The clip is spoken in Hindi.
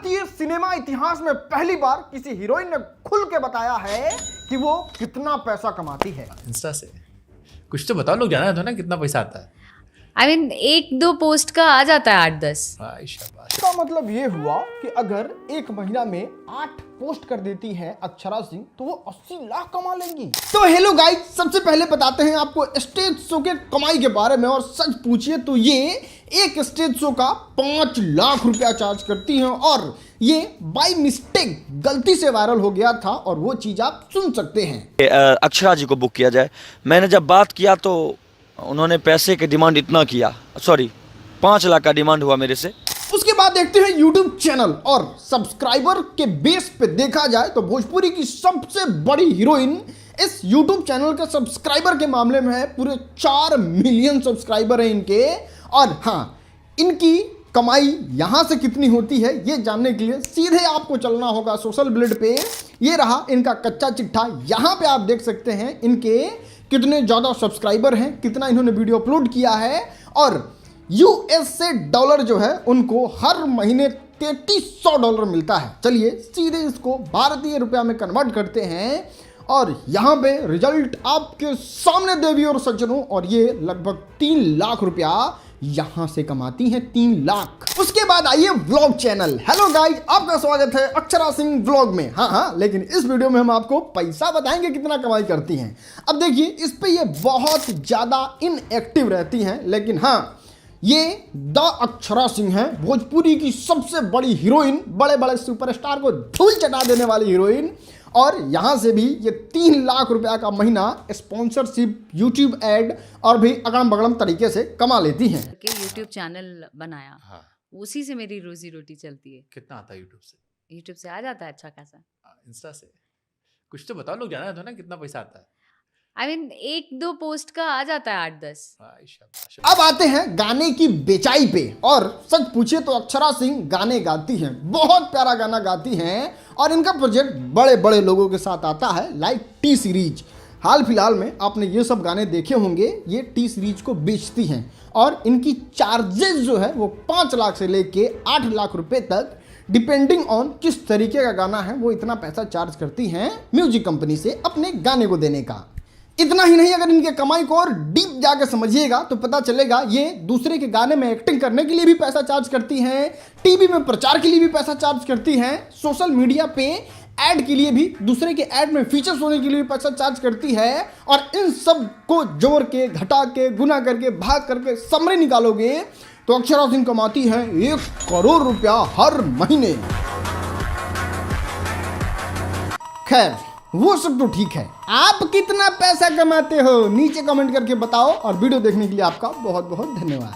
भारतीय सिनेमा इतिहास में पहली बार किसी हीरोइन ने खुल के बताया है कि वो कितना पैसा कमाती है। इंस्टा से कुछ तो बताओ, लोग जाना तो ना कितना पैसा आता है। एक दो पोस्ट का आ जाता है 8-10। शाबाश। इसका मतलब ये हुआ कि अगर एक महीना में 8 पोस्ट कर देती है अक्षरा सिंह तो वो 80 लाख कमा लेंगी। तो हेलो गाइस, सबसे पहले बताते हैं आपको स्टेज शो के कमाई के बारे में। और सच पूछिए तो ये एक स्टेज शो का 5 लाख रुपया चार्ज करती हैं और ये बाय मिस्टेक गलती से वायरल हो गया था और वो चीज आप सुन सकते हैं। अक्षरा जी को बुक किया जाए। मैंने जब बात किया तो उन्होंने पैसे के डिमांड इतना किया, 5 लाख का डिमांड हुआ मेरे से। उसके बाद देखते हैं YouTube चैनल और सब्सक्राइबर के बेस पे देखा जाए तो भोजपुरी की सबसे बड़ी हीरोइन इस YouTube चैनल के सब्सक्राइबर के मामले में है पूरे 4 मिलियन सब्सक्राइबर हैं इनके। और हाँ, इनकी कमाई यहां से कितनी होती है ये जानने के लिए सीधे आपको चलना होगा सोशल ब्लेड पे। ये रहा इनका कच्चा चिट्ठा। यहां पे आप देख सकते हैं इनके कितने ज़्यादा सब्सक्राइबर हैं, कितना इन्होंने वीडियो अपलोड किया है। और USA डॉलर जो है उनको हर महीने $3300 मिलता है। चलिए सीधे इसको भारतीय रुपया में कन्वर्ट करते हैं और यहाँ पे रिजल्ट आपके सामने देवी और सज्जनों। और ये लगभग 3 लाख रुपया यहां से कमाती हैं, 3 लाख। उसके बाद आइए व्लॉग चैनल। हेलो गाइस, आपका स्वागत है अक्षरा सिंह व्लॉग में। हाँ, लेकिन इस वीडियो में हम आपको पैसा बताएंगे कितना कमाई करती हैं। अब देखिए इस पे ये बहुत ज्यादा इनएक्टिव रहती हैं, लेकिन हाँ, ये द अक्षरा सिंह है, भोजपुरी की सबसे बड़ी हीरोइन, बड़े बड़े सुपरस्टार को धूल चटा देने वाली हीरोइन। और यहाँ से भी ये 3 लाख रुपया का महीना स्पॉन्सरशिप, यूट्यूब एड और भी अगड़म बगड़म तरीके से कमा लेती हैं। के यूट्यूब चैनल बनाया, हाँ, उसी से मेरी रोजी रोटी चलती है। कितना आता है यूट्यूब से? यूट्यूब से आ जाता है अच्छा खासा। इंस्टा से कुछ तो बताओ, लोग जाना तो ना कितना पैसा आता है। एक दो पोस्ट का आ जाता है 8-10। शाबाश। अब आते हैं गाने की बेचाई पे। और सच पूछे तो अक्षरा सिंह गाने गाती हैं, बहुत प्यारा गाना गाती हैं। और इनका प्रोजेक्ट बड़े बड़े लोगों के साथ आता है, लाइक टी सीरीज। हाल फिलहाल में आपने ये सब गाने देखे होंगे। ये टी सीरीज को बेचती हैं और इनकी चार्जेस जो है वो 5 लाख से लेके 8 लाख रुपए तक, डिपेंडिंग ऑन किस तरीके का गाना है, वो इतना पैसा चार्ज करती हैं म्यूजिक कंपनी से अपने गाने को देने का। इतना ही नहीं, अगर इनके कमाई को और डीप जाके समझिएगा तो पता चलेगा ये दूसरे के गाने में एक्टिंग करने के लिए भी पैसा चार्ज करती हैं, टीवी में प्रचार के लिए भी पैसा चार्ज करती हैं, सोशल मीडिया पे ऐड के लिए भी, दूसरे के ऐड में फीचर्स होने के लिए भी पैसा चार्ज करती है। और इन सब को जोड़ के, घटा के, गुना करके, भाग करके समरी निकालोगे तो अक्षरा सिंह कमाती है 1 करोड़ रुपया हर महीने। खैर, वो सब तो ठीक है, आप कितना पैसा कमाते हो नीचे कमेंट करके बताओ। और वीडियो देखने के लिए आपका बहुत बहुत धन्यवाद।